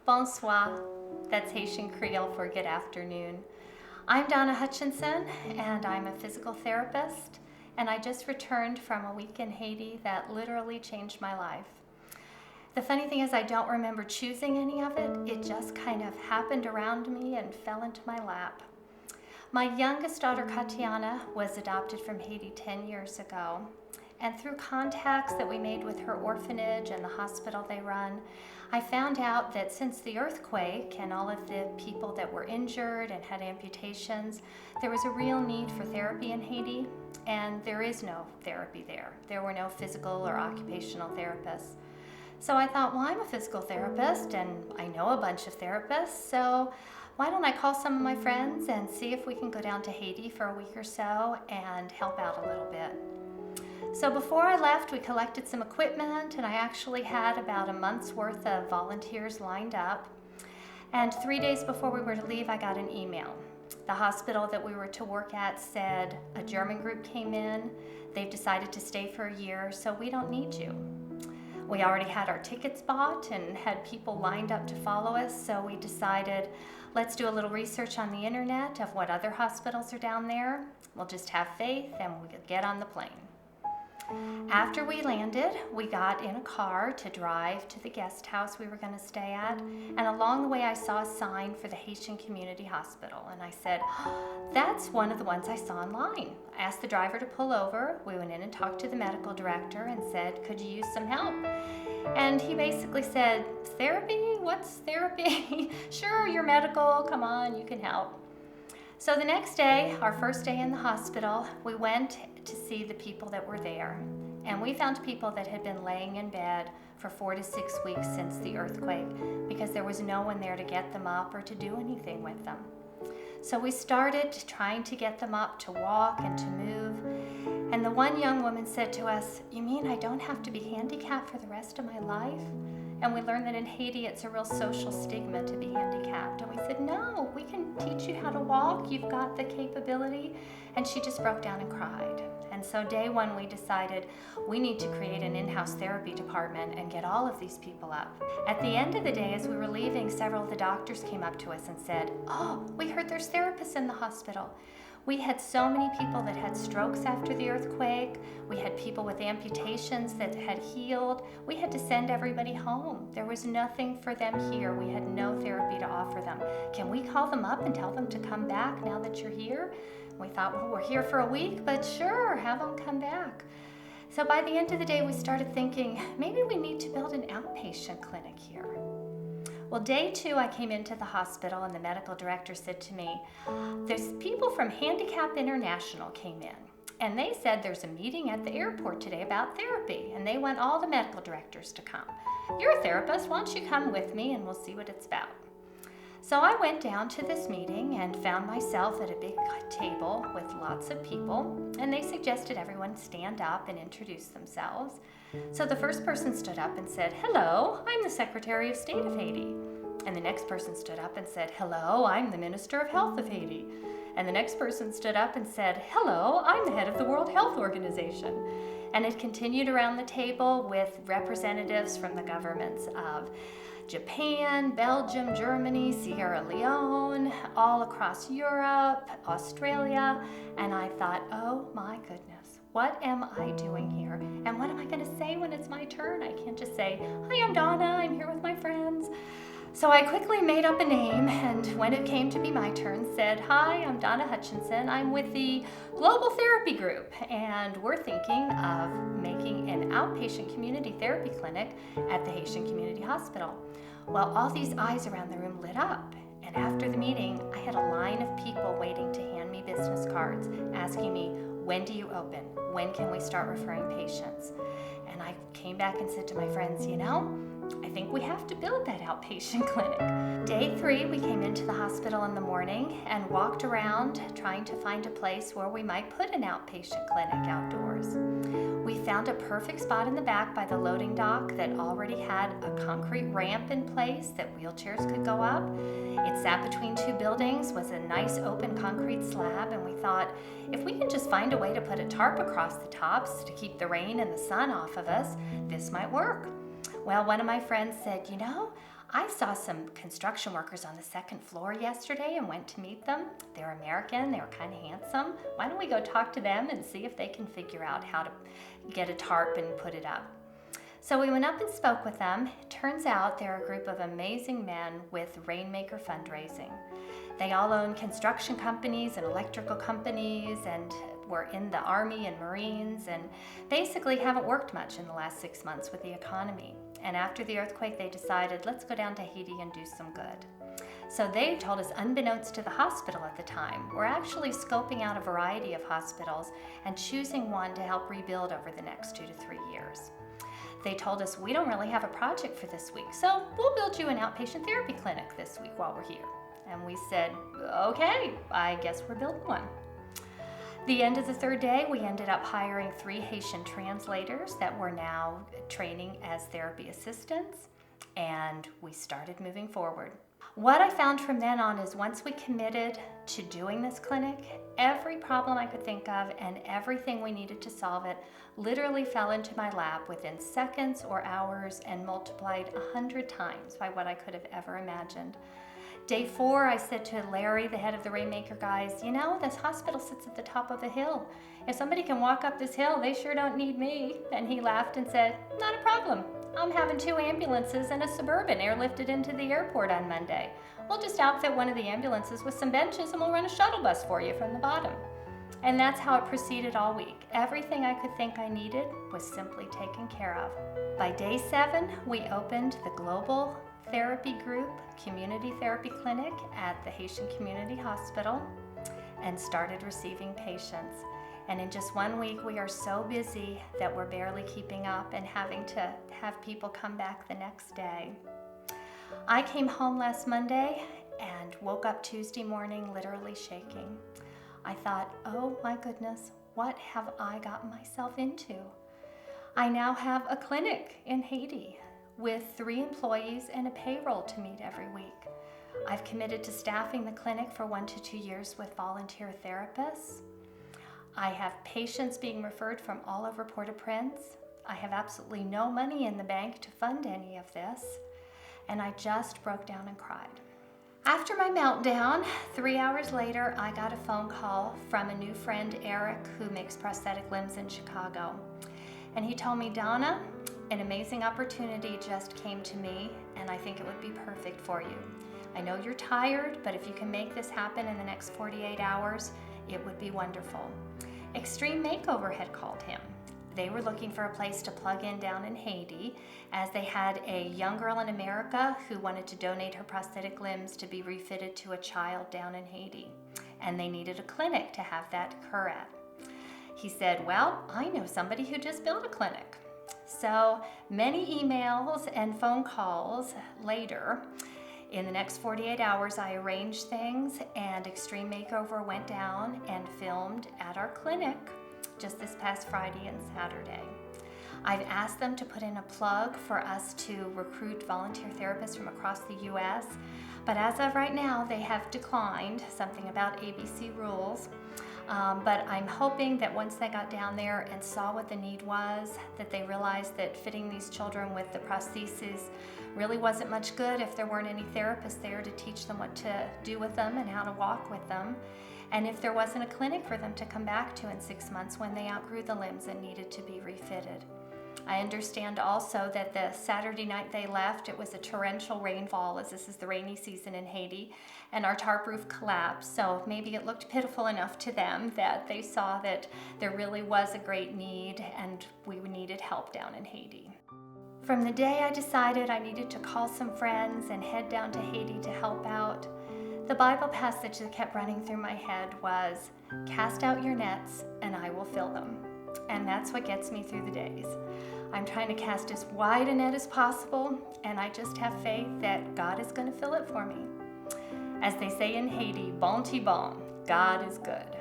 Bonsoir, that's Haitian Creole for good afternoon. I'm Donna Hutchinson, and I'm a physical therapist, and I just returned from a week in Haiti that literally changed my life. The funny thing is I don't remember choosing any of it. It just kind of happened around me and fell into my lap. My youngest daughter, Katiana, was adopted from Haiti 10 years ago. And through contacts that we made with her orphanage and the hospital they run, I found out that since the earthquake and all of the people that were injured and had amputations, there was a real need for therapy in Haiti, and there is no therapy there. There were no physical or occupational therapists. So I thought, well, I'm a physical therapist and I know a bunch of therapists, so why don't I call some of my friends and see if we can go down to Haiti for a week or so and help out a little bit. So before I left, we collected some equipment, and I actually had about a month's worth of volunteers lined up. And 3 days before we were to leave, I got an email. The hospital that we were to work at said a German group came in. They've decided to stay for a year, so we don't need you. We already had our tickets bought and had people lined up to follow us, so we decided, let's do a little research on the internet of what other hospitals are down there. We'll just have faith and we'll get on the plane. After we landed, we got in a car to drive to the guest house we were going to stay at, and along the way I saw a sign for the Haitian Community Hospital, and I said, that's one of the ones I saw online. I asked the driver to pull over. We went in and talked to the medical director and said, could you use some help? And he basically said, therapy? What's therapy? Sure, you're medical, come on, you can help. So the next day, our first day in the hospital, we went to see the people that were there. And we found people that had been laying in bed for 4 to 6 weeks since the earthquake because there was no one there to get them up or to do anything with them. So we started trying to get them up to walk and to move. And the one young woman said to us, you mean I don't have to be handicapped for the rest of my life? And we learned that in Haiti, it's a real social stigma to be handicapped. And we said, no, we can teach you how to walk. You've got the capability. And she just broke down and cried. And so day one, we decided we need to create an in-house therapy department and get all of these people up. At the end of the day, as we were leaving, several of the doctors came up to us and said, oh, we heard there's therapists in the hospital. We had so many people that had strokes after the earthquake. We had people with amputations that had healed. We had to send everybody home. There was nothing for them here. We had no therapy to offer them. Can we call them up and tell them to come back now that you're here? We thought, well, we're here for a week, but sure, have them come back. So by the end of the day, we started thinking, maybe we need to build an outpatient clinic here. Well, day 2, I came into the hospital and the medical director said to me, there's people from Handicap International came in and they said there's a meeting at the airport today about therapy and they want all the medical directors to come. You're a therapist, why don't you come with me and we'll see what it's about. So I went down to this meeting and found myself at a big table with lots of people, and they suggested everyone stand up and introduce themselves. So the first person stood up and said, hello, I'm the Secretary of State of Haiti. And the next person stood up and said, hello, I'm the Minister of Health of Haiti. And the next person stood up and said, hello, I'm the head of the World Health Organization. And it continued around the table with representatives from the governments of Japan, Belgium, Germany, Sierra Leone, all across Europe, Australia, and I thought, oh my goodness, what am I doing here? And what am I going to say when it's my turn? I can't just say, hi, I'm Donna, I'm here with my friends. So I quickly made up a name, and when it came to be my turn, said, hi, I'm Donna Hutchinson. I'm with the Global Therapy Group, and we're thinking of making an outpatient community therapy clinic at the Haitian Community Hospital. Well, all these eyes around the room lit up, and after the meeting, I had a line of people waiting to hand me business cards, asking me, when do you open? When can we start referring patients? And I came back and said to my friends, you know, I think we have to build that outpatient clinic. Day 3, we came into the hospital in the morning and walked around trying to find a place where we might put an outpatient clinic outdoors. We We found a perfect spot in the back by the loading dock that already had a concrete ramp in place that wheelchairs could go up. It sat between two buildings, was a nice open concrete slab, and we thought, if we can just find a way to put a tarp across the tops to keep the rain and the sun off of us, this might work. Well, one of my friends said, I saw some construction workers on the second floor yesterday and went to meet them. They're American, they were kind of handsome. Why don't we go talk to them and see if they can figure out how to get a tarp and put it up? So we went up and spoke with them. It turns out they're a group of amazing men with Rainmaker fundraising. They all own construction companies and electrical companies and were in the Army and Marines and basically haven't worked much in the last 6 months with the economy. And after the earthquake, they decided, let's go down to Haiti and do some good. So they told us, unbeknownst to the hospital at the time, we're actually scoping out a variety of hospitals and choosing one to help rebuild over the next 2 to 3 years. They told us, we don't really have a project for this week, so we'll build you an outpatient therapy clinic this week while we're here. And we said, okay, I guess we're building one. The end of the third day, we ended up hiring 3 Haitian translators that were now training as therapy assistants, and we started moving forward. What I found from then on is once we committed to doing this clinic, every problem I could think of and everything we needed to solve it literally fell into my lap within seconds or hours and multiplied 100 times by what I could have ever imagined. Day 4, I said to Larry, the head of the Rainmaker guys, this hospital sits at the top of a hill. If somebody can walk up this hill, they sure don't need me. And he laughed and said, not a problem. I'm having 2 ambulances and a Suburban airlifted into the airport on Monday. We'll just outfit one of the ambulances with some benches and we'll run a shuttle bus for you from the bottom. And that's how it proceeded all week. Everything I could think I needed was simply taken care of. By day 7, we opened the Global Therapy Group Community Therapy Clinic at the Haitian Community Hospital and started receiving patients. And in just 1 week, we are so busy that we're barely keeping up and having to have people come back the next day. I came home last Monday and woke up Tuesday morning literally shaking. I thought, oh my goodness, what have I gotten myself into? I now have a clinic in Haiti with 3 employees and a payroll to meet every week. I've committed to staffing the clinic for 1 to 2 years with volunteer therapists. I have patients being referred from all over Port-au-Prince. I have absolutely no money in the bank to fund any of this, and I just broke down and cried. After my meltdown, 3 hours later, I got a phone call from a new friend, Eric, who makes prosthetic limbs in Chicago. And he told me, Donna, an amazing opportunity just came to me, and I think it would be perfect for you. I know you're tired, but if you can make this happen in the next 48 hours, it would be wonderful. Extreme Makeover had called him. They were looking for a place to plug in down in Haiti, as they had a young girl in America who wanted to donate her prosthetic limbs to be refitted to a child down in Haiti. And they needed a clinic to have that occur at. He said, well, I know somebody who just built a clinic. So many emails and phone calls later, in the next 48 hours, I arranged things, and Extreme Makeover went down and filmed at our clinic just this past Friday and Saturday. I've asked them to put in a plug for us to recruit volunteer therapists from across the U.S., but as of right now, they have declined, something about ABC rules. But I'm hoping that once they got down there and saw what the need was, that they realized that fitting these children with the prostheses really wasn't much good if there weren't any therapists there to teach them what to do with them and how to walk with them. And if there wasn't a clinic for them to come back to in 6 months when they outgrew the limbs and needed to be refitted. I understand also that the Saturday night they left, it was a torrential rainfall, as this is the rainy season in Haiti, and our tarp roof collapsed. So maybe it looked pitiful enough to them that they saw that there really was a great need and we needed help down in Haiti. From the day I decided I needed to call some friends and head down to Haiti to help out, the Bible passage that kept running through my head was, "Cast out your nets and I will fill them." And that's what gets me through the days. I'm trying to cast as wide a net as possible, and I just have faith that God is going to fill it for me. As they say in Haiti, bon ti bon, God is good.